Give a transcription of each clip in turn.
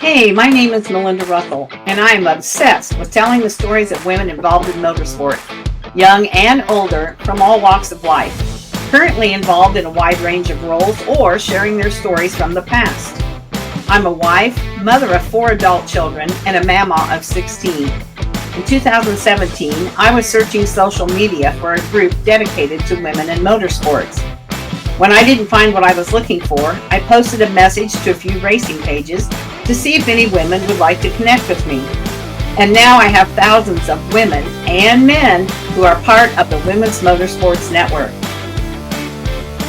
Hey, my name is Melinda Russell, and I am obsessed with telling the stories of women involved in motorsport, young and older, from all walks of life, currently involved in a wide range of roles or sharing their stories from the past. I'm a wife, mother of 4 adult children, and a mama of 16. In 2017, I was searching social media for a group dedicated to women in motorsports. When I didn't find what I was looking for, I posted a message to a few racing pages to see if any women would like to connect with me. And now I have thousands of women and men who are part of the Women's Motorsports Network.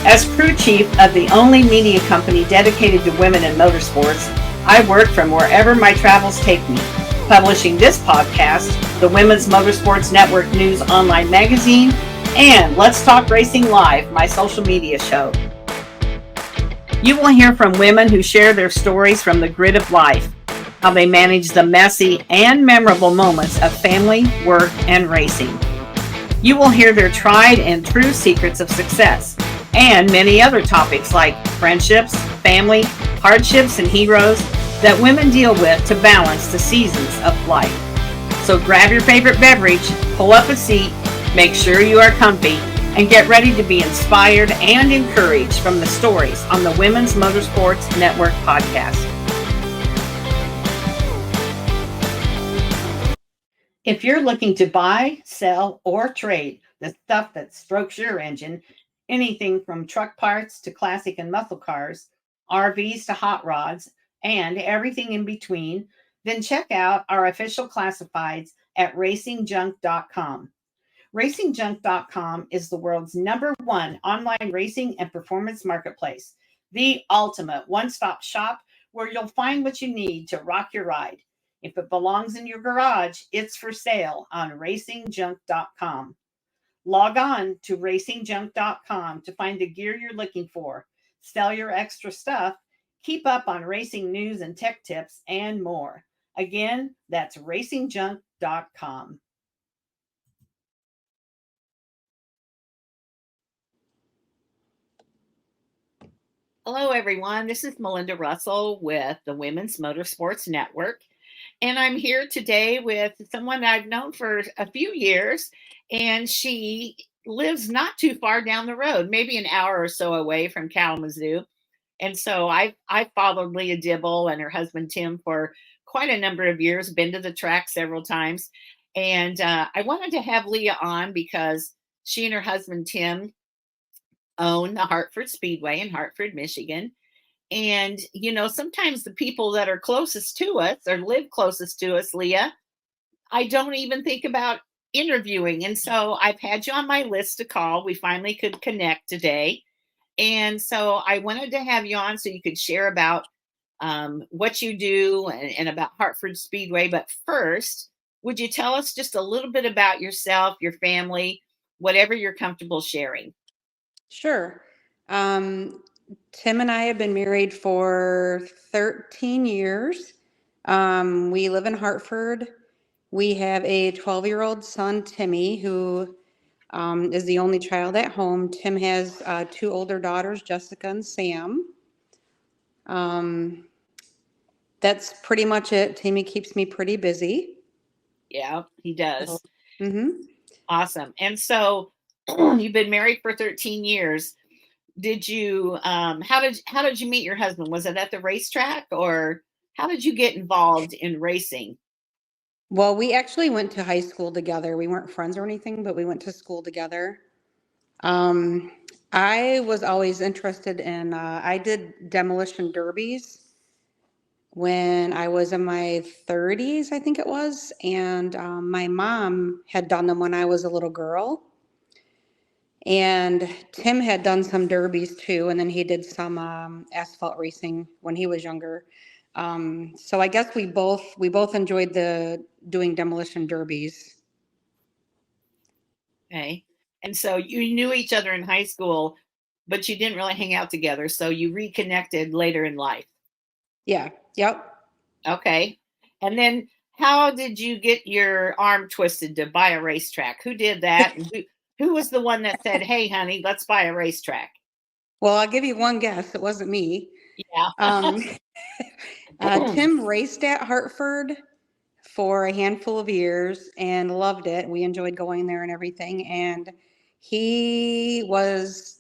As crew chief of the only media company dedicated to women in motorsports, I work from wherever my travels take me, publishing this podcast, the Women's Motorsports Network News online magazine, and Let's Talk Racing Live, my social media show. You will hear from women who share their stories from the grid of life, how they manage the messy and memorable moments of family, work, and racing. You will hear their tried and true secrets of success, and many other topics like friendships, family, hardships, and heroes that women deal with to balance the seasons of life. So grab your favorite beverage, pull up a seat, make sure you are comfy, and get ready to be inspired and encouraged from the stories on the Women's Motorsports Network podcast. If you're looking to buy, sell, or trade the stuff that strokes your engine, anything from truck parts to classic and muscle cars, RVs to hot rods, and everything in between, then check out our official classifieds at racingjunk.com. RacingJunk.com is the world's #1 online racing and performance marketplace, the ultimate one-stop shop where you'll find what you need to rock your ride. If it belongs in your garage, it's for sale on racingjunk.com. Log on to racingjunk.com to find the gear you're looking for, sell your extra stuff, keep up on racing news and tech tips, and more. Again, that's racingjunk.com. Hello, everyone. This is Melinda Russell with the Women's Motorsports Network. And I'm here today with someone I've known for a few years, and she lives not too far down the road, maybe an hour or so away from Kalamazoo. And so I followed Leah Dibble and her husband Tim for quite a number of years, been to the track several times. And I wanted to have Leah on because she and her husband Tim own the Hartford Speedway in Hartford, Michigan. And, sometimes the people that are closest to us or live closest to us, Leah, I don't even think about interviewing. And so I've had you on my list to call. We finally could connect today. And so I wanted to have you on so you could share about what you do and about Hartford Speedway. But first, would you tell us just a little bit about yourself, your family, whatever you're comfortable sharing? Sure. Tim and I have been married for 13 years. We live in Hartford. We have a 12-year-old son, Timmy, who is the only child at home. Tim has 2 older daughters, Jessica and Sam. That's pretty much it. Timmy keeps me pretty busy. Yeah, he does. Mm-hmm. Awesome. And so you've been married for 13 years. Did you how did you meet your husband? Was it at the racetrack, or how did you get involved in racing? Well, we actually went to high school together. We weren't friends or anything, but we went to school together. Um, I was always interested in, I did demolition derbies when I was in my 30s, I think it was. And my mom had done them when I was a little girl. And Tim had done some derbies too. And then he did some asphalt racing when he was younger. So I guess we both enjoyed the doing demolition derbies. Okay. And so you knew each other in high school, but you didn't really hang out together. So you reconnected later in life. Yeah. Yep. Okay. And then how did you get your arm twisted to buy a racetrack? Who did that? And who was the one that said, "Hey, honey, let's buy a racetrack"? Well, I'll give you one guess. It wasn't me. Yeah. Um, Tim raced at Hartford for a handful of years and loved it. We enjoyed going there and everything. And he was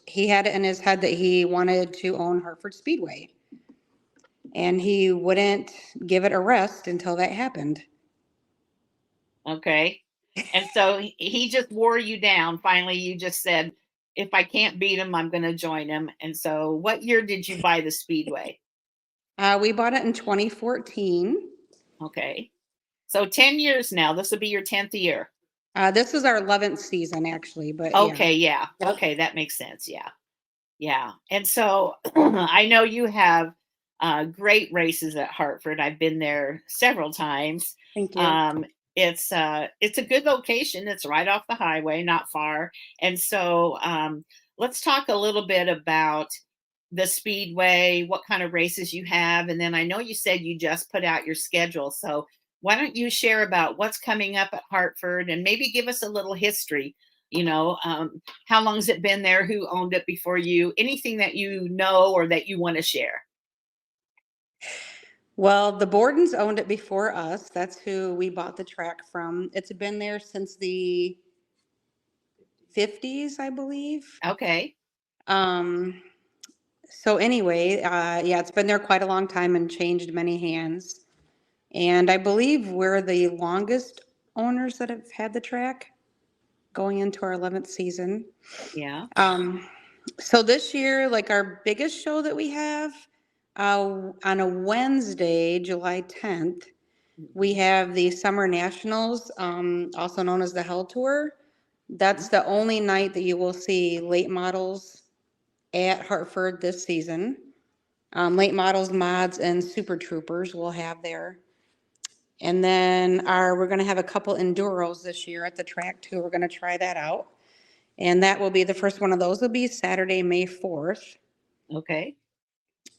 he had it in his head that he wanted to own Hartford Speedway. And he wouldn't give it a rest until that happened. Okay. And so he just wore you down. Finally, you just said, if I can't beat him, I'm going to join him. And so what year did you buy the Speedway? We bought it in 2014. Okay. So 10 years now. This will be your 10th year. This is our 11th season, actually, but okay, yeah. Okay, that makes sense. Yeah. Yeah. And so I know you have great races at Hartford. I've been there several times. Thank you. It's a good location. It's right off the highway, not far. And so let's talk a little bit about the Speedway, what kind of races you have. And then I know you said you just put out your schedule. So why don't you share about what's coming up at Hartford and maybe give us a little history? How long has it been there? Who owned it before you? Anything that you know or that you want to share? Well, the Bordens owned it before us. That's who we bought the track from. It's been there since the 50s, I believe. Okay. So anyway, yeah, it's been there quite a long time and changed many hands. And I believe we're the longest owners that have had the track, going into our 11th season. Yeah. So this year, like our biggest show that we have, on a Wednesday, July 10th, we have the Summer Nationals, also known as the Hell Tour. That's the only night that you will see late models at Hartford this season. Late models, mods, and super troopers will have there. And then we're going to have a couple enduros this year at the track too. We're going to try that out. And that will be the first one of those will be Saturday, May 4th. Okay.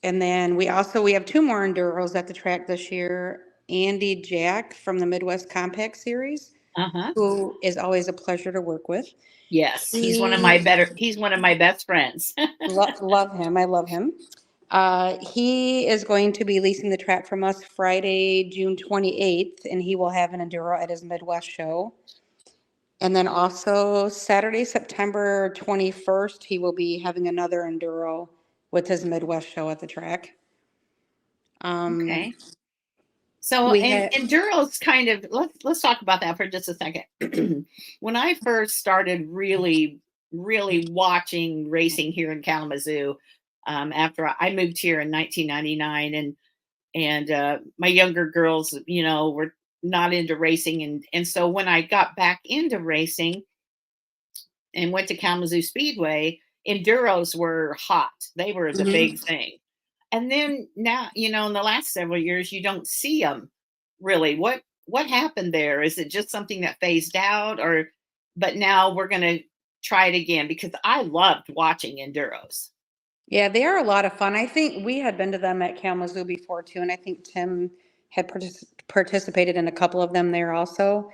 And then we have two more enduros at the track this year. Andy Jack from the Midwest Compact Series, who is always a pleasure to work with. Yes, he's one of my best friends. Love him. I love him. He is going to be leasing the track from us Friday, June 28th, and he will have an enduro at his Midwest show. And then also Saturday, September 21st, he will be having another enduro with his Midwest show at the track. Okay. So enduro's kind of, let's talk about that for just a second. When I first started really watching racing here in Kalamazoo, after I moved here in 1999, and my younger girls, were not into racing, and so when I got back into racing and went to Kalamazoo Speedway, enduros were hot. They were the big thing. And then now, in the last several years, you don't see them really. What happened there? Is it just something that phased out, but now we're going to try it again? Because I loved watching enduros. Yeah, they are a lot of fun. I think we had been to them at Kalamazoo before too, and I think Tim had participated in a couple of them there also.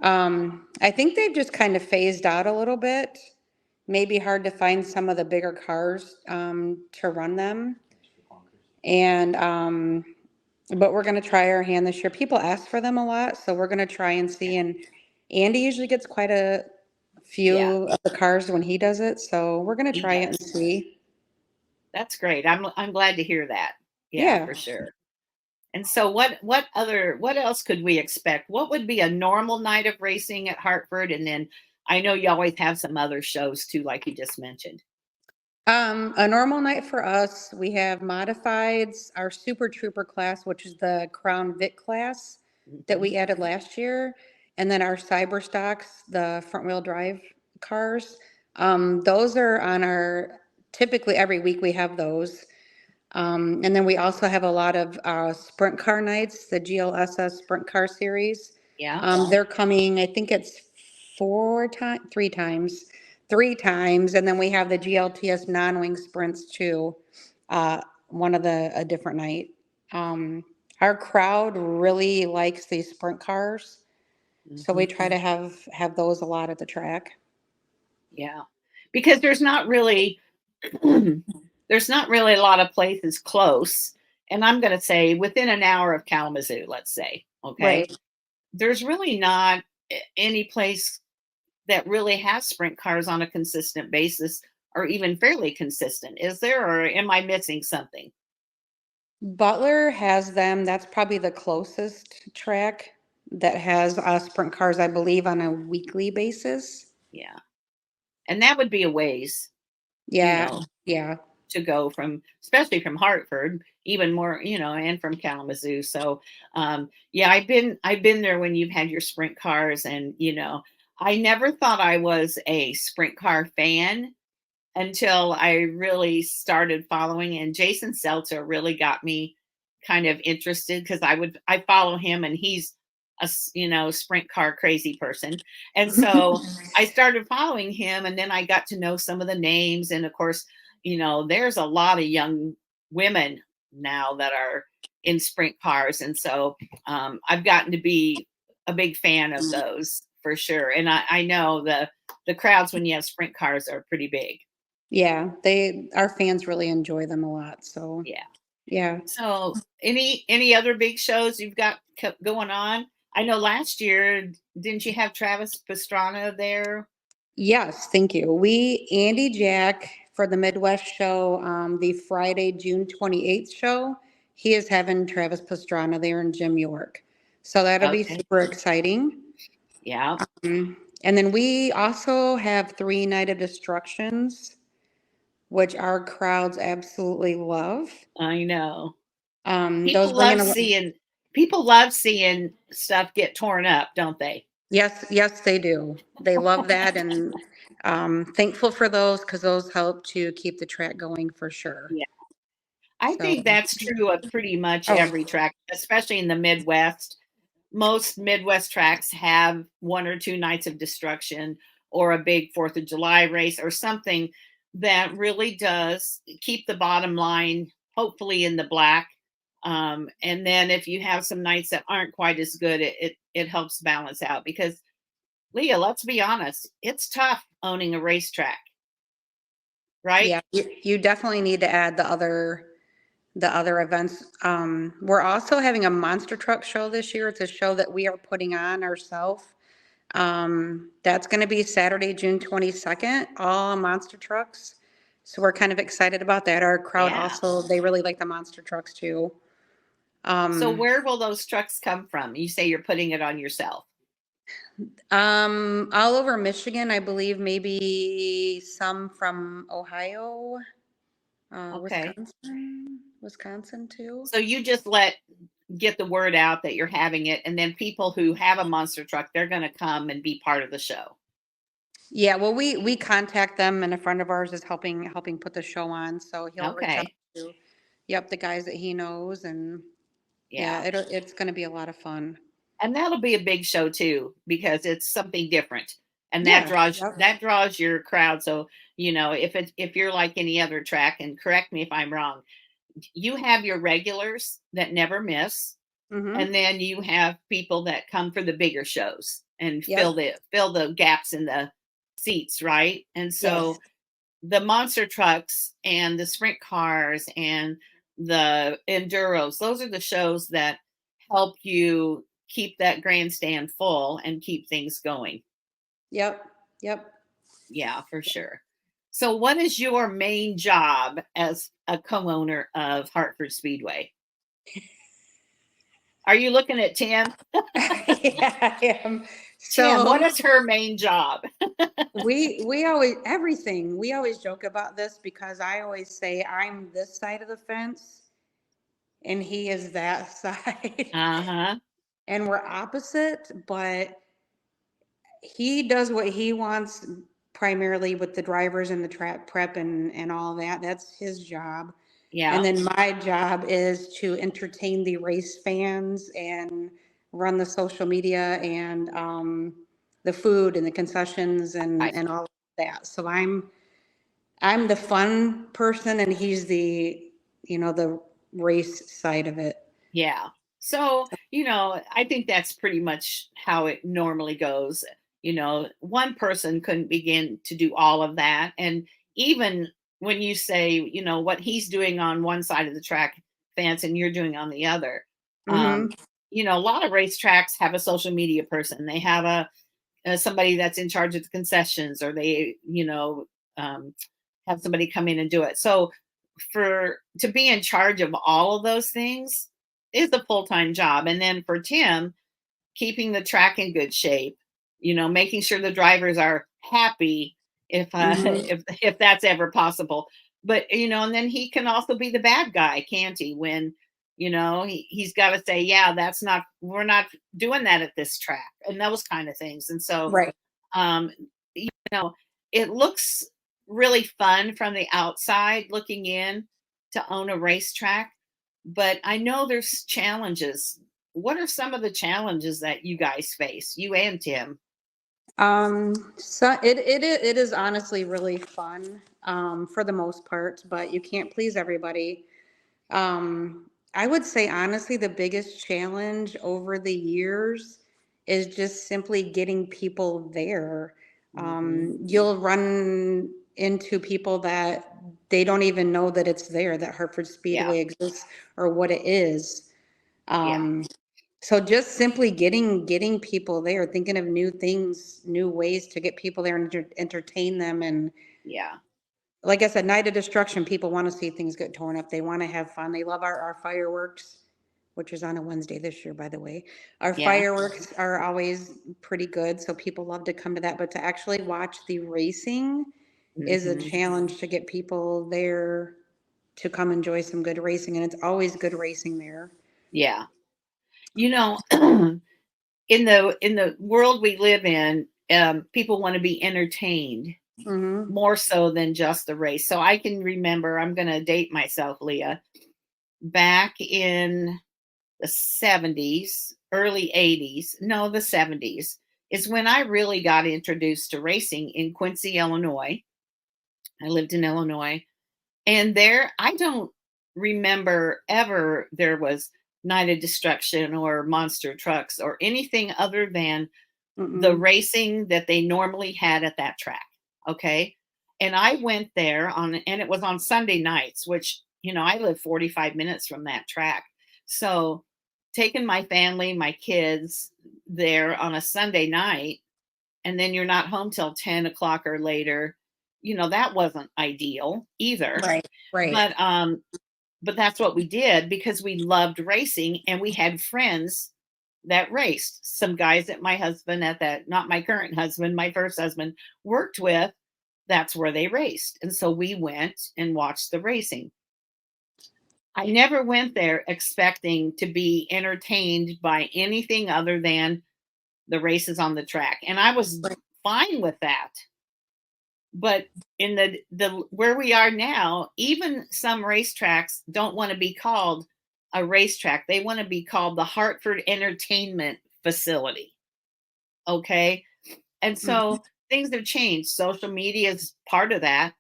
I think they've just kind of phased out a little bit. Maybe hard to find some of the bigger cars to run them. And but we're going to try our hand this year. People ask for them a lot, so we're going to try and see. And Andy usually gets quite a few of the cars when he does it, so we're going to try it and see. That's great. I'm glad to hear that. Yeah, for sure. And so what else could we expect? What would be a normal night of racing at Hartford? And then I know you always have some other shows too, like you just mentioned. A normal night for us, we have modifieds, our Super Trooper class, which is the Crown Vic class that we added last year, and then our Cyber Stocks, the front wheel drive cars. Those are on typically every week we have those. And then we also have a lot of sprint car nights, the GLSS Sprint Car Series. Yeah. They're coming, I think it's three times. And then we have the GLTS non-wing sprints too, a different night. Our crowd really likes these sprint cars, so we try to have those a lot at the track. Yeah, because there's not really a lot of places close, and I'm going to say within an hour of Kalamazoo, let's say, okay, Right. there's really not any place that really has sprint cars on a consistent basis or even fairly consistent. Is there, or am I missing something? Butler has them. That's probably the closest track that has sprint cars, I believe, on a weekly basis. Yeah. And that would be a ways, you Yeah, know, yeah. to go from, especially from Hartford, even more, and from Kalamazoo. So, yeah, I've been there when you've had your sprint cars, and I never thought I was a sprint car fan until I really started following. And Jason Seltzer really got me kind of interested because I follow him, and he's a sprint car crazy person. And so I started following him, and then I got to know some of the names. And of course, there's a lot of young women now that are in sprint cars. And so I've gotten to be a big fan of those for sure. And I know the crowds when you have sprint cars are pretty big. Yeah, our fans really enjoy them a lot. So, Yeah. yeah. So any other big shows you've got going on? I know last year, didn't you have Travis Pastrana there? Yes, thank you. Andy Jack for the Midwest show, the Friday, June 28th show, he is having Travis Pastrana there and Jim York. So that'll be Okay. super exciting. Yeah, And then we also have three Night of Destructions, which our crowds absolutely love. I know. Those People bring love in a, seeing people love seeing stuff get torn up, don't they? yes, yes, they do. They love that, and thankful for those because those help to keep the track going for sure. Yeah. I So, think that's true of pretty much oh, every track, especially in the Midwest. Most Midwest tracks have one or two nights of destruction or a big 4th of July race or something that really does keep the bottom line hopefully in the black. And then if you have some nights that aren't quite as good, it helps balance out because Leah, let's be honest, it's tough owning a racetrack, right? yeah, you definitely need to add the other events. We're also having a monster truck show this year. It's a show that we are putting on ourselves. That's going to be Saturday, June 22nd, all monster trucks. So we're kind of excited about that. Our crowd Yeah. also, they really like the monster trucks too. So Um, where will those trucks come from? You say you're putting it on yourself. all over Michigan, I believe maybe some from Ohio, Okay. Wisconsin too. So you just get the word out that you're having it, and then people who have a monster truck, they're going to come and be part of the show. Yeah, well, we contact them, and a friend of ours is helping put the show on, so he'll reach out Okay. to, yep, the guys that he knows, and yeah, Yeah. it's going to be a lot of fun. And that'll be a big show too because it's something different. And that Yeah, draws yep. that draws your crowd. So, if you're like any other track, and correct me if I'm wrong, you have your regulars that never miss, Mm-hmm. and then you have people that come for the bigger shows and Yep. fill the gaps in the seats, right? And Yes. so the monster trucks and the sprint cars and the enduros, those are the shows that help you keep that grandstand full and keep things going. Yep. Yep. Yeah, for sure. So what is your main job as a co-owner of Hartford Speedway? Are you looking at Tim? Yeah, I am. Tim, what So is her main job? we always everything we always joke about this because I always say I'm this side of the fence and he is that side, Uh-huh. and we're opposite, but he does what he wants primarily with the drivers and the track prep and all that. That's his job. And Yeah. then my job is to entertain the race fans and run the social media and the food and the concessions Right. and all of that. So I'm the fun person and he's the race side of it. Yeah. So, I think that's pretty much how it normally goes. One person couldn't begin to do all of that. And even when you say, what he's doing on one side of the track fence and you're doing on the other. Mhm. You know, a lot of racetracks have a social media person. They have somebody that's in charge of the concessions, or they, have somebody come in and do it. So for to be in charge of all of those things is a full-time job. And then for Tim, keeping the track in good shape, making sure the drivers are happy if Mhm. if that's ever possible. But and then he can also be the bad guy, can't he? When he's got to say, yeah, we're not doing that at this track, and those kind of things. And so Right. um you know it looks really fun from the outside looking in to own a racetrack, but I know there's challenges. What are some of the challenges that you guys face, you and Tim? So it is honestly really fun, for the most part, but you can't please everybody. I would say honestly, the biggest challenge over the years is just simply getting people there. Hmm. You'll run into people that they don't even know that it's there, that Hartford Yeah, Speedway exists or what it is. yeah, Um, so just simply getting people there, thinking of new things, new ways to get people there and entertain them. And yeah, like I said, Night of Destruction, people want to see things get torn up. They want to have fun. They love our fireworks, which is on a Wednesday this year, by the way. Our yeah. fireworks are always pretty good, so people love to come to that. But to actually watch the racing is a Hmm. challenge to get people there to come enjoy some good racing. And it's always good racing there. Yeah. you know in the world we live in, people want to be entertained Mm-hmm. more so than just the race. So I can remember, I'm going to date myself, Leah, back in the 70s, early 80s, no, the 70s, is when I really got introduced to racing in Quincy, Illinois. I lived in Illinois. And there, I don't remember ever there was Night of Destruction or monster trucks or anything other than the Mm-mm. racing that they normally had at that track. Okay. And I went there and it was on Sunday nights, which, I live 45 minutes from that track. So taking my family, my kids there on a Sunday night, and then you're not home till 10 o'clock or later, that wasn't ideal either. Right, right. But that's what we did because we loved racing and we had friends that raced. Some guys that my husband at that, not my current husband, my first husband worked with, that's where they raced. And so we went and watched the racing. I never went there expecting to be entertained by anything other than the races on the track. And I was Right. fine with that. But in the where we are now, even some racetracks don't want to be called a racetrack. They want to be called the Hartford Entertainment Facility. Okay. And Mhm. so things have changed. Social media is part of that,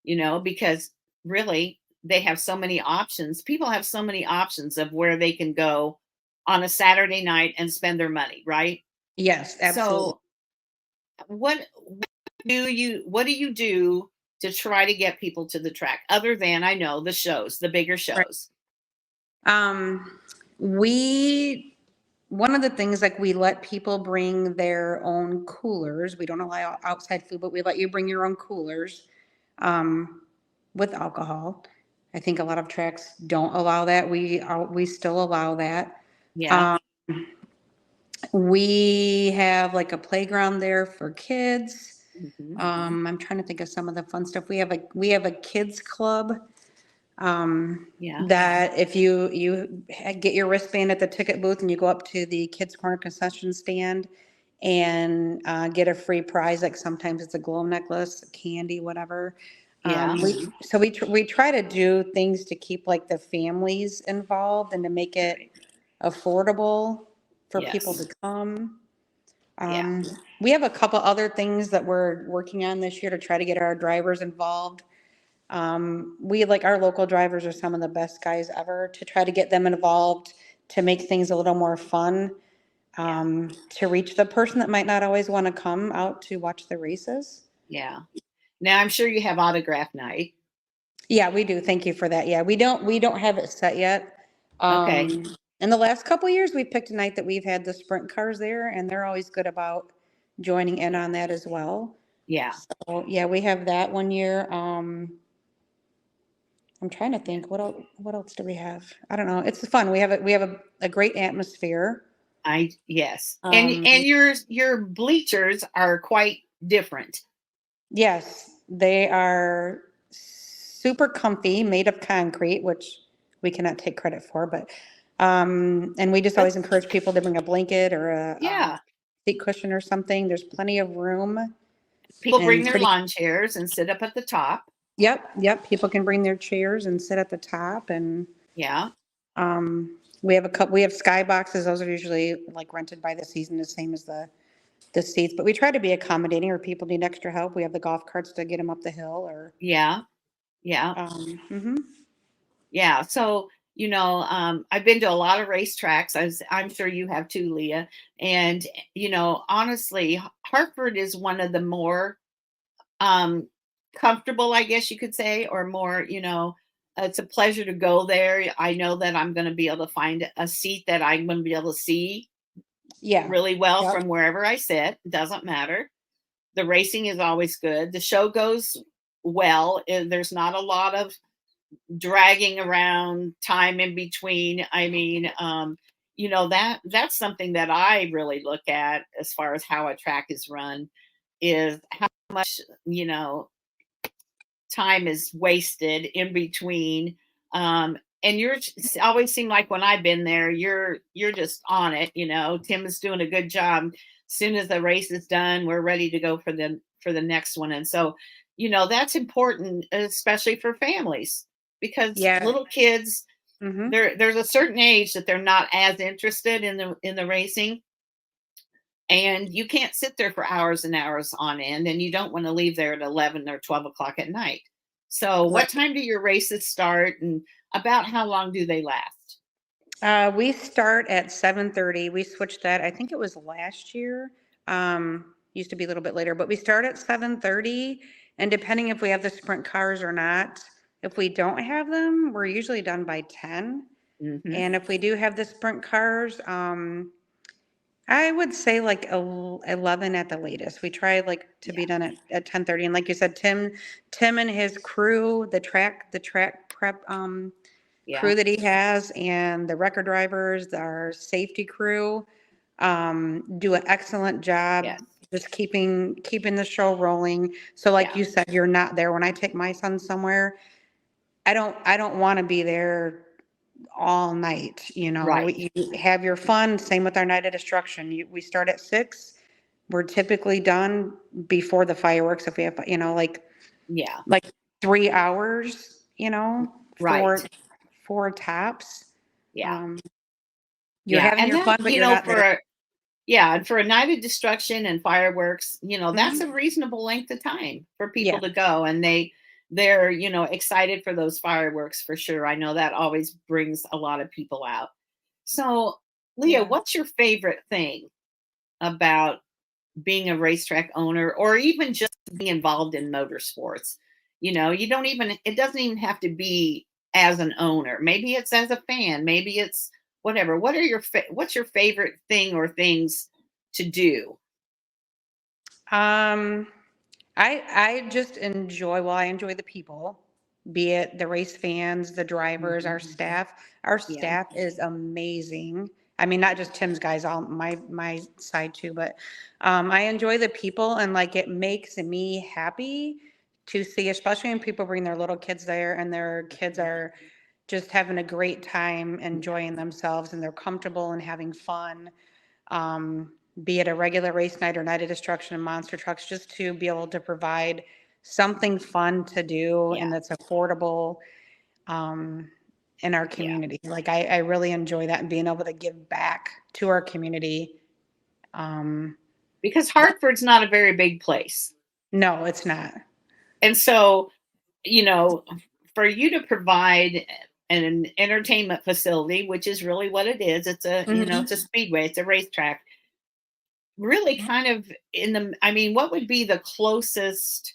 because really they have so many options. People have so many options of where they can go on a Saturday night and spend their money, right? Yes, absolutely. So what do you do to try to get people to the track other than, I know, the shows, the bigger Right. shows? Um, we One of the things, like, we let people bring their own coolers. We don't allow outside food, but we let you bring your own coolers, um, with alcohol. I think a lot of tracks don't allow that. We still allow that. Yeah. Um, we have like a playground there for kids. Hmm. I'm trying to think of some of the fun stuff. We have a kids club, Yeah. that if you get your wristband at the ticket booth and you go up to the kids corner concession stand and get a free prize, like sometimes it's a glow necklace, candy, whatever. Yeah. We try to do things to keep like the families involved and to make it Right. affordable for people to Yes. come. Yeah. um, we have a couple other things that we're working on this year to try to get our drivers involved. We like our local drivers are some of the best guys ever, to try to get them involved, to make things a little more fun, Yeah. to reach the person that might not always want to come out to watch the races. Yeah. Now I'm sure you have autograph night. Yeah, we do. Thank you for that. Yeah, we don't have it set yet. Okay. In the last couple of years, we picked a night that we've had the sprint cars there, and they're always good about joining in on that as well. Yeah. So yeah, we have that one year. I'm trying to think what else do we have? I don't know. It's fun. We have a great atmosphere. Yes. Um, And your bleachers are quite different. yes, they are super comfy, made of concrete, which we cannot take credit for, but and we just But always encourage people to bring a blanket or a yeah, seat cushion or something. There's plenty of room people bring and their pretty. lawn chairs and sit up at the top. Yep. People can bring their chairs and sit at the top, and Yeah. we have a couple. We have sky boxes. Those are usually like rented by the season, the same as the seats. But we try to be accommodating, or people need extra help. We have the golf carts to get them up the hill, or Yeah. Yeah. mhm. Yeah. So, I've been to a lot of racetracks, as I'm sure you have too, Leah. And, honestly, Hartford is one of the more um, comfortable, I guess you could say, or more, it's a pleasure to go there. I know that I'm going to be able to find a seat that I'm going to be able to see Yeah. really well Yep. from wherever I sit. It doesn't matter. The racing is always good. The show goes well. There's not a lot of dragging around time in between. I mean, that's something that I really look at as far as how a track is run, is how much, time is wasted in between. And you're always seem like when I've been there, you're just on it. Tim is doing a good job. As soon as the race is done, we're ready to go for the next one. And so, that's important, especially for families, because Yeah. little kids, Hmm. there's a certain age that they're not as interested in the racing, and you can't sit there for hours and hours on end, and you don't want to leave there at 11 or 12 o'clock at night. So what Right. time do your races start, and about how long do they last? We start at 7:30. We switched that. I think it was last year. Used to be a little bit later, but we start at 7:30. And depending if we have the sprint cars or not, if we don't have them, we're usually done by 10. Hmm. And if we do have the sprint cars, I would say like 11 at the latest. We try like to Yeah. be done at 10:30. And like you said, Tim and his crew, the track prep Yeah. crew that he has, and the record drivers, our safety crew, do an excellent job Yes. just keeping the show rolling. So like Yeah. you said, you're not there. When I take my son somewhere, I don't want to be there all night. Right. You have your fun. Same with our night of destruction. We start at 6. We're typically done before the fireworks if we have, Yeah. like 3 hours, Right. four tops. Yeah. Um, you're Yeah. having And your that, fun, but you're not there. for a night of destruction and fireworks, that's Mhm. a reasonable length of time for people Yeah. to go, and they're, excited for those fireworks for sure. I know that always brings a lot of people out. So, Leah, Yeah. what's your favorite thing about being a racetrack owner, or even just being involved in motorsports? You don't even, it doesn't even have to be as an owner. Maybe it's as a fan, maybe it's whatever. What's your favorite thing or things to do? Um, I just enjoy, well, I enjoy the people, be it the race fans, the drivers, Mhm. our staff. Our Yeah. staff is amazing. I mean, not just Tim's guys, all my side too, but I enjoy the people, and like it makes me happy to see, especially when people bring their little kids there and their kids are just having a great time, enjoying themselves, and they're comfortable and having fun. Be it a regular race night or night of destruction and monster trucks, just to be able to provide something fun to do Yeah. and that's affordable um, in our Yeah. community. Like I really enjoy that, and being able to give back to our community. Um, Because Hartford's not a very big place. no, it's not. And so, you know, for you to provide an entertainment facility, which is really what it is, it's a Mhm. speedway, it's a racetrack, really kind of I mean, what would be the closest,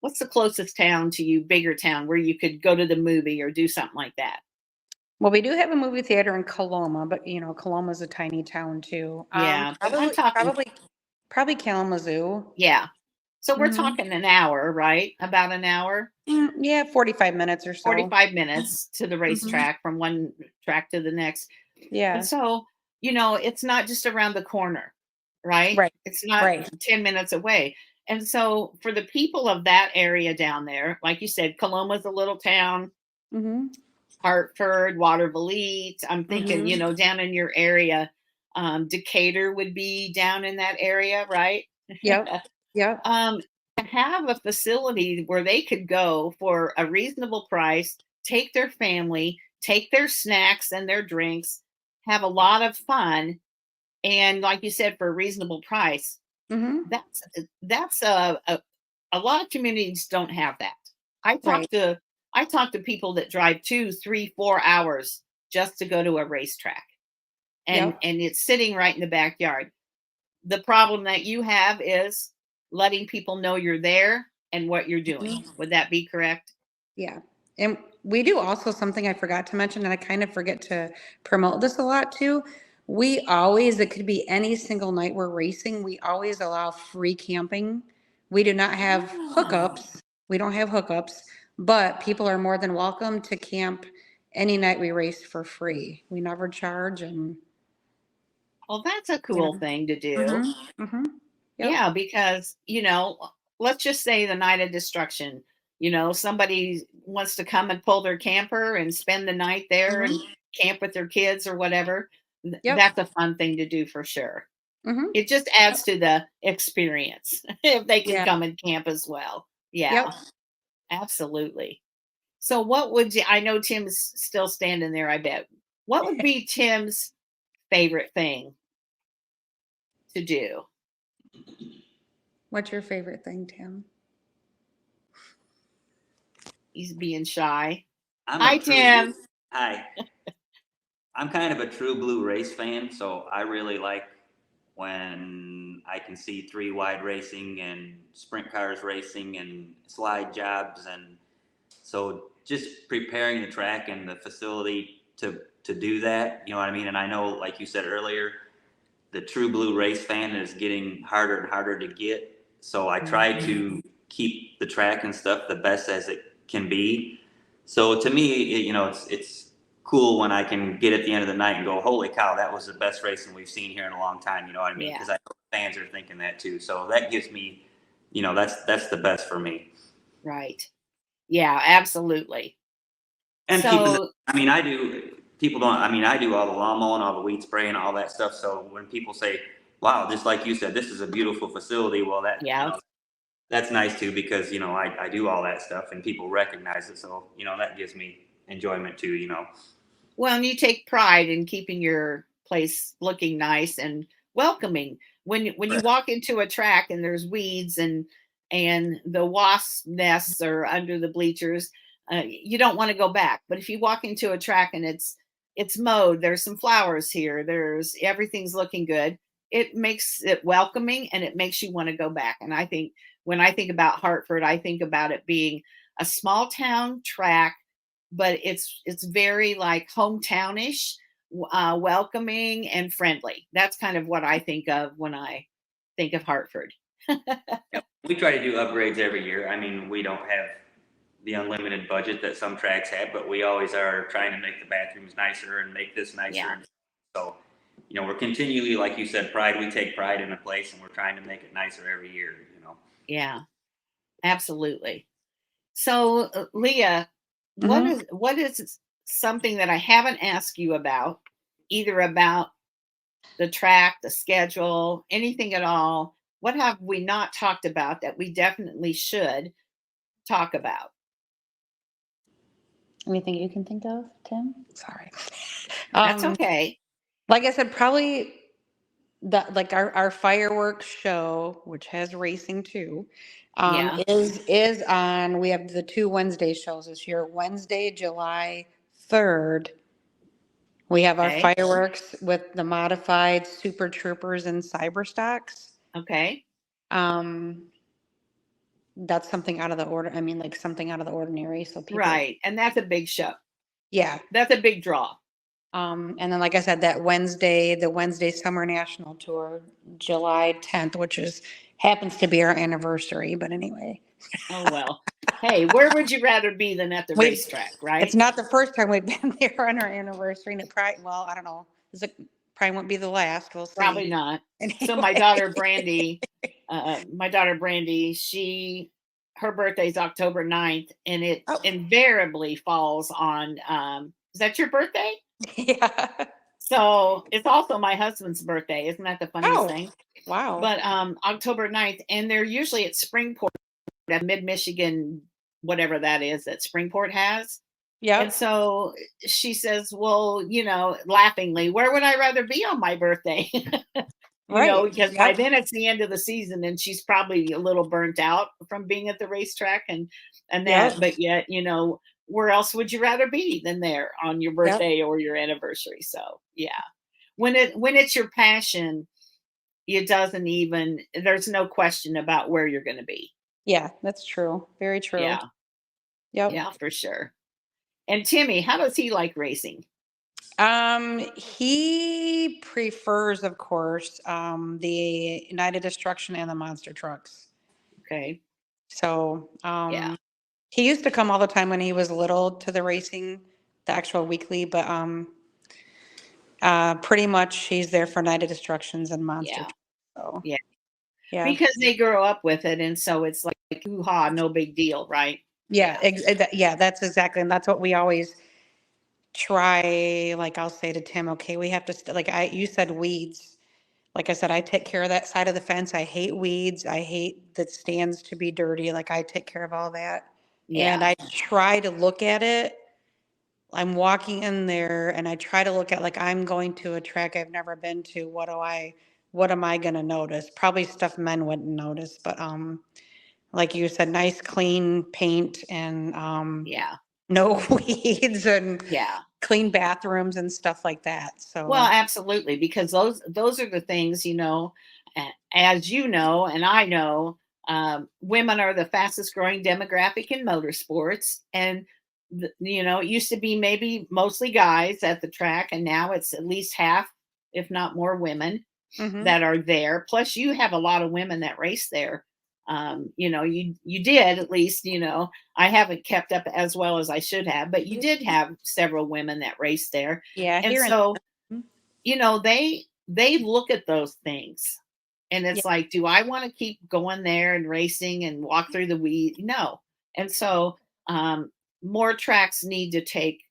what's the closest town to you, bigger town, where you could go to the movie or do something like that? Well, we do have a movie theater in Coloma, but Coloma's a tiny town too. Yeah, but I'm talking, Probably Kalamazoo. yeah. So we're Hmm. talking an hour, right? About an hour, Yeah, 45 minutes or so. 45 minutes to the Hmm. racetrack from one track to the next. And Yeah. so, it's not just around the corner, right? Right. It's not Right. 10 minutes away. And so for the people of that area down there, like you said, Coloma's a little town, Hmm. Hartford, Waterville. I'm thinking, Hmm. down in your area, Decatur would be down in that area, right? Yep. Yep. um, to have a facility where they could go for a reasonable price, take their family, take their snacks and their drinks, have a lot of fun, and like you said, for a reasonable price. Hmm. That's a lot of communities don't have that. I talk Right. to I talk to people that drive 2, 3, 4 hours just to go to a racetrack, Yep. and it's sitting right in the backyard. The problem that you have is letting people know you're there and what you're doing. Mhm. Would that be correct? Yeah. And we do also something I forgot to mention, and I kind of forget to promote this a lot too. We always, it could be any single night we're racing, we always allow free camping. We do not have Oh, hookups. We don't have hookups, but people are more than welcome to camp any night we race for free. We never charge and, well, that's a you know. cool thing to do. Mm-hmm. Mm-hmm. Yep. Yeah, because, let's just say the night of destruction, somebody wants to come and pull their camper and spend the night there and Mm-hmm. camp with their kids or whatever. Yep. That's a fun thing to do for sure. Mm-hmm. It just Yep. adds to the experience if they can Yeah. come and camp as well. Yeah, Yep. absolutely. So what would you I know Tim's still standing there, I bet. What would be Tim's favorite thing to do? What's your favorite thing, Tim? He's being shy. I'm Hi, a true blue. Tim. Hi. I'm kind of a true blue race fan, so I really like when I can see three wide racing and sprint cars racing and slide jobs, and so just preparing the track and the facility to do that, you know what I mean? And I know, like you said earlier, the true blue race fan is getting harder and harder to get. So I try to keep the track and stuff the best as it can be. So to me, it's cool when I can get at the end of the night and go, holy cow, that was the best racing we've seen here in a long time. You know what I mean? Yeah, Because I know fans are thinking that too. So that gives me, that's the best for me. right. Yeah, absolutely. And keeping the, So, I mean, I do, people don't, I mean, I do all the lawn mowing, all the weed spray and all that stuff. So when people say, wow, just like you said, this is a beautiful facility. Well, yeah. that's nice too, because, I do all that stuff and people recognize it. So, that gives me enjoyment too. Well, and you take pride in keeping your place looking nice and welcoming. When you walk into a track and there's weeds and the wasp nests are under the bleachers, you don't want to go back. But if you walk into a track and it's mowed, there's some flowers here, there's everything's looking good. It makes it welcoming and it makes you want to go back. And I think when I think about Hartford, I think about it being a small town track, but it's very like hometownish, welcoming and friendly. That's kind of what I think of when I think of Hartford. Yep. We try to do upgrades every year. I mean, we don't have the unlimited budget that some tracks have, but we always are trying to make the bathrooms nicer and make this nicer. Yeah, And so, we're continually, like you said, pride. We take pride in a place, and we're trying to make it nicer every year. yeah, absolutely. So, Leah, Hmm. what is something that I haven't asked you about, either about the track, the schedule, anything at all? What have we not talked about that we definitely should talk about? Anything you can think of, Tim? Sorry. That's Um, okay. like I said, probably our fireworks show, which has racing too, Yeah. is on. We have the two Wednesday shows this year. Wednesday, July 3rd, we have our Okay. fireworks with the modified Super Troopers and Cyberstocks. Okay. Um, that's something out of the order. I mean, like something out of the ordinary. So people, Right. And that's a big show. yeah. That's a big draw. And then, like I said, that Wednesday, the Wednesday Summer National Tour, July 10th, which is happens to be our anniversary. But anyway, Oh, well. Hey, where would you rather be than at the we racetrack, it's right? not the first time we've been there on our anniversary, and it probably, well, I don't know, is it probably won't be the last. We'll see. Probably not. So Anyway. my daughter Brandy, her birthday's October 9th, and it Oh, invariably falls on is that your birthday? yeah. So it's also my husband's birthday. Isn't that the funniest Oh, thing? wow. But October 9th, and they're usually at Springport at Mid-Michigan, whatever that is that Springport has. And Yep. so she says, well, laughingly, where would I rather be on my birthday? Right. Because by Yep. then it's the end of the season and she's probably a little burnt out from being at the racetrack and Yep. that, but yet, where else would you rather be than there on your Yep. birthday or your anniversary? So yeah. When it's your passion, there's no question about where you're going to be. Yeah, that's true. Very true. Yeah. Yep. Yeah, for sure. And Timmy, how does he like racing? He prefers, of course, the United Destruction and the monster trucks. Okay. So, Yeah. he used to come all the time when he was little to the racing, the actual weekly, but pretty much he's there for Night of Destructions and monster Yeah. trucks. So, Yeah. yeah. Because they grow up with it, and so it's like hoo-ha, no big deal, right? Yeah, yeah, that's exactly, and that's what we always try. Like I'll say to Tim, okay, we have to you said weeds. Like I said, I take care of that side of the fence. I hate weeds. I hate the stands to be dirty. Like I take care of all that. And Yeah. I try to look at it. I'm walking in there and I try to look at, like, I'm going to a track I've never been to. What am I going to notice? Probably stuff men wouldn't notice, but like you said, nice clean paint and Yeah. no weeds and Yeah. clean bathrooms and stuff like that. So, Well, absolutely, because those are the things, as you know, and I know, women are the fastest growing demographic in motorsports, and it used to be maybe mostly guys at the track, and now it's at least half, if not more, women mhm. that are there. Plus, you have a lot of women that race there. You did at least. I haven't kept up as well as I should have, but you did have several women that raced there, Yeah, and here in so Mhm. they look at those things, and Yeah, it's like, do I want to keep going there and racing and walk through the weed? No. And so more tracks need to take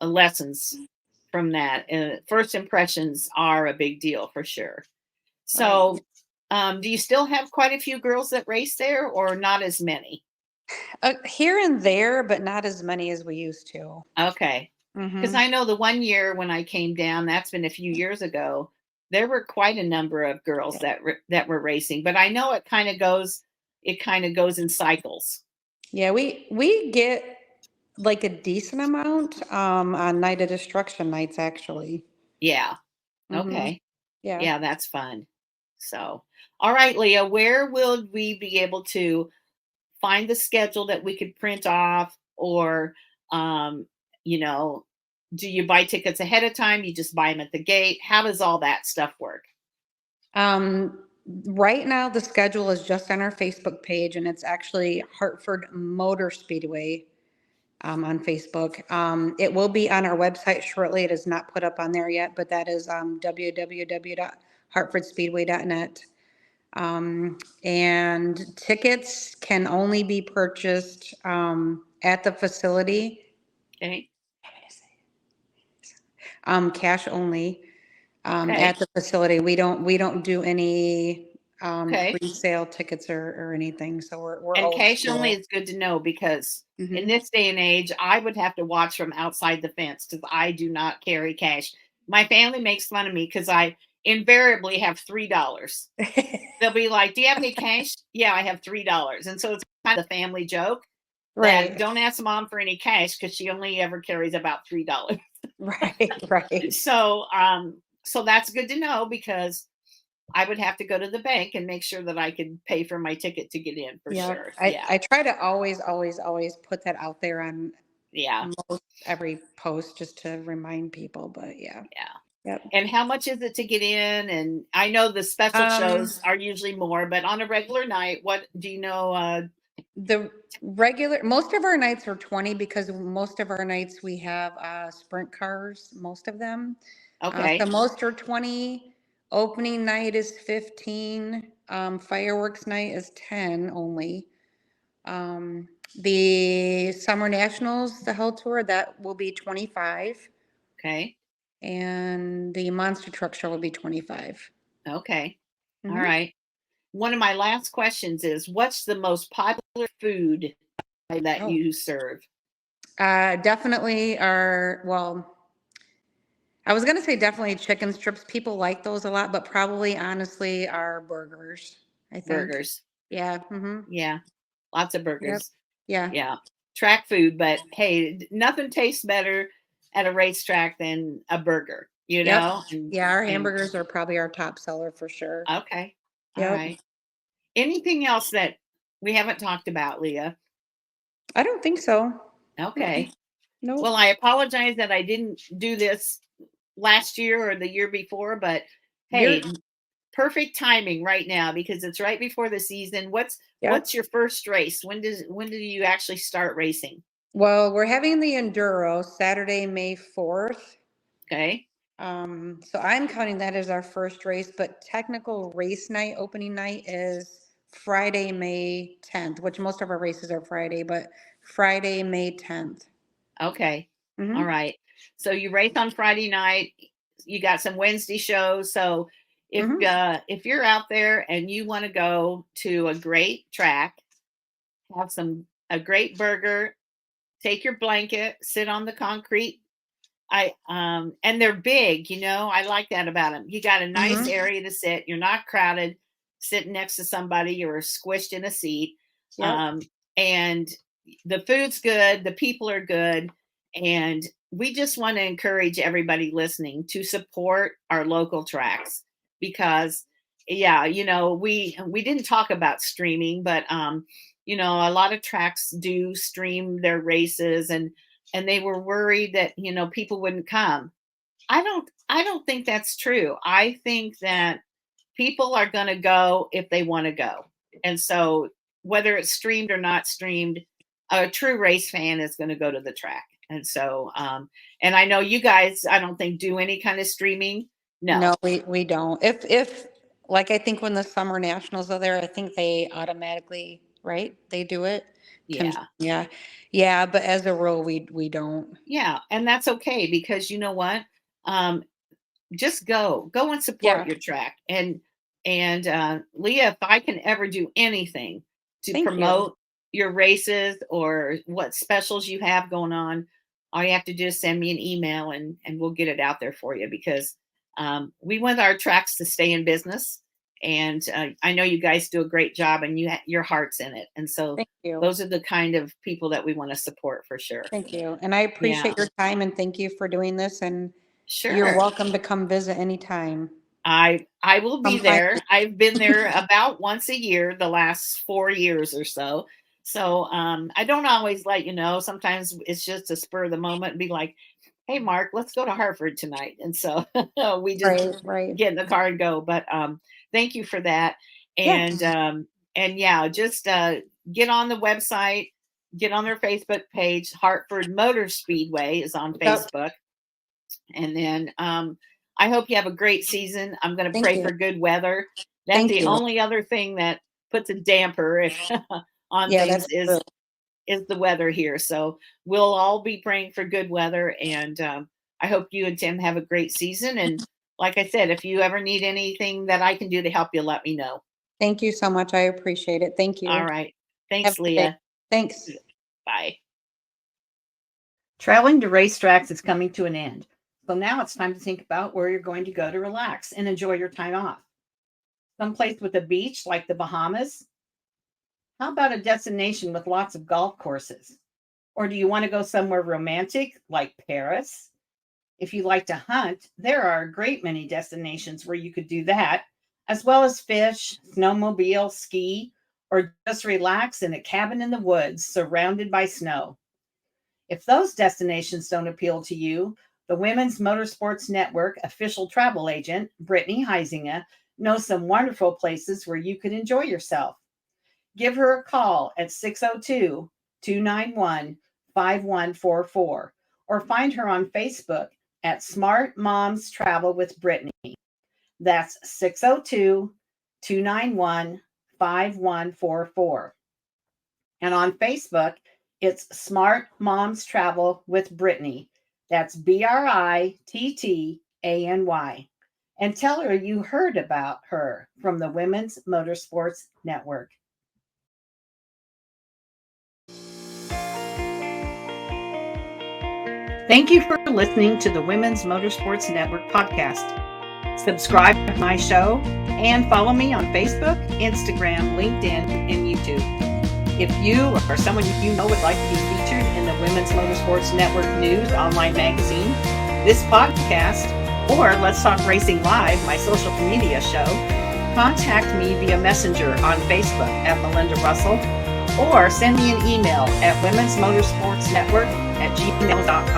lessons from that. First impressions are a big deal for sure. right. So do you still have quite a few girls that race there, or not as many? Here and there, but not as many as we used to. Okay. Because Hmm. I know the one year when I came down, that's been a few years ago, there were quite a number of girls that were racing, but I know it kind of goes in cycles. Yeah, we get like a decent amount on Night of Destruction nights, actually. Yeah. Hmm. Okay. Yeah. Yeah, that's fun. So, all right, Leah, where will we be able to find the schedule that we could print off, or um, you know, do you buy tickets ahead of time? You just buy them at the gate? How does all that stuff work? Um, right now the schedule is just on our Facebook page, and it's actually Hartford Motor Speedway on Facebook. It will be on our website shortly. It is not put up on there yet, but that is www.hartfordspeedway.net. And tickets can only be purchased at the facility, Okay. cash only, Okay. at the facility. We don't do any Okay. pre-sale tickets or anything. So we're And old cash only school. is good to know, because in Hmm. this day and age, I would have to watch from outside the fence because I do not carry cash. My family makes fun of me because I invariably have $3. They'll be like, "Do you have any cash?" "Yeah, I have $3." And so it's kind of a family joke that Right, don't ask mom for any cash because she only ever carries about $3. right, right. So so that's good to know, because I would have to go to the bank and make sure that I could pay for my ticket to get in for Yeah, sure. I try to always, always, always put that out there on Yeah. most every post just to remind people, but yeah. Yeah. Yep. And how much is it to get in? And I know the special shows are usually more, but on a regular night, what do you know? The regular, most of our nights are 20 because most of our nights we have sprint cars, most of them. Okay. So most are 20. Opening night is 15. Fireworks night is 10 only. The Summer Nationals, the Hell Tour, that will be 25. Okay. And the Monster Truck Show will be 25. Okay. All Mhm. right. One of my last questions is, what's the most popular food that Oh, you serve? definitely well, I was gonna say definitely chicken strips. People like those a lot, but probably honestly are burgers, I think. Burgers. Yeah. Mm-hmm. Yeah. Lots of Yep. burgers. Yeah. Yeah. Track food, but hey, nothing tastes better at a racetrack than a burger, you Yep. know? Yeah, our And hamburgers are probably our top seller for sure. okay. All Yep. right. Anything else that we haven't talked about, Leah? I don't think so. Okay. Nope. Well, I apologize that I didn't do this last year or the year before, but hey, perfect timing right now because it's right before the season. What's Yep. your first race? When do you actually start racing? Well, we're having the Enduro Saturday, May 4th. Okay. So I'm counting that as our first race, but technical race night, opening night is Friday, May 10th, which most of our races are Friday, but Friday, May 10th. Okay. All Mm-hmm. right. So you race on Friday night. You got some Wednesday shows. So if you're out there and you want to go to a great track, have a great burger, take your blanket, sit on the concrete. And they're big, I like that about them. You got a nice Mm-hmm. area to sit. You're not crowded, sitting next to somebody or squished in a seat. Yep. And the food's good, the people are good, and we just want to encourage everybody listening to support our local tracks because yeah, we didn't talk about streaming, but a lot of tracks do stream their races and they were worried that people wouldn't come. I don't think that's true. I think that people are going to go if they want to go. And so whether it's streamed or not streamed, a true race fan is going to go to the track. And so and I know you guys, I don't think do any kind of streaming. No. No, we don't. If like I think when the Summer Nationals are there, I think they automatically, right? They do it. Yeah. Yeah. Yeah, but as a rule we don't. Yeah, and that's okay because you know what? Um just go and support Yeah. your track and Leah, if I can ever do anything to Thank you. promote your races or what specials you have going on, all you have to do is send me an email and we'll get it out there for you because we want our tracks to stay in business and I know you guys do a great job and your heart's in it, and so Thank you. those are the kind of people that we want to support for sure. Thank you. And I appreciate your time and thank you for doing this. And you're Sure. welcome to come visit anytime. I will be Come find there. me. I've been there about once a year the last 4 years or so. So I don't always let you know. Sometimes it's just a spur of the moment and be like, "Hey, Mark, let's go to Hartford tonight." And so we just Right. get in the car and go. But thank you for that. Yes. And yeah, just get on the website, get on their Facebook page. Hartford Motor Speedway is on Yep. Facebook. And then I hope you have a great season. I'm going to Thank pray you. for good weather. That's Thank the you. only other thing that puts a damper on Yeah, things that's true. is the weather here. So we'll all be praying for good weather. And I hope you and Tim have a great season. And like I said, if you ever need anything that I can do to help you, let me know. Thank you so much. I appreciate it. Thank you. All right. Have Thanks, a good day. Leah. Thanks. Bye. Traveling to racetracks is coming to an end. So now it's time to think about where you're going to go to relax and enjoy your time off. Someplace with a beach like the Bahamas? How about a destination with lots of golf courses? Or do you want to go somewhere romantic like Paris? If you like to hunt, there are a great many destinations where you could do that. as well as fish, snowmobile, ski, or just relax in a cabin in the woods surrounded by snow. If those destinations don't appeal to you, the Women's Motorsports Network official travel agent, Brittany Heisinger, knows some wonderful places where you could enjoy yourself. Give her a call at 602 291 5144 or find her on Facebook at Smart Moms Travel with Brittany. That's 602 291 5144. And on Facebook, it's Smart Moms Travel with Brittany. That's Brittany. And tell her you heard about her from the Women's Motorsports Network. Thank you for listening to the Women's Motorsports Network podcast. Subscribe to my show and follow me on Facebook, Instagram, LinkedIn, and YouTube. If you or someone you know would like to be featured in the Women's Motorsports Network News online magazine, this podcast, or Let's Talk Racing Live, my social media show, contact me via Messenger on Facebook at Melinda Russell, or send me an email at womensmotorsportsnetwork@gmail.com.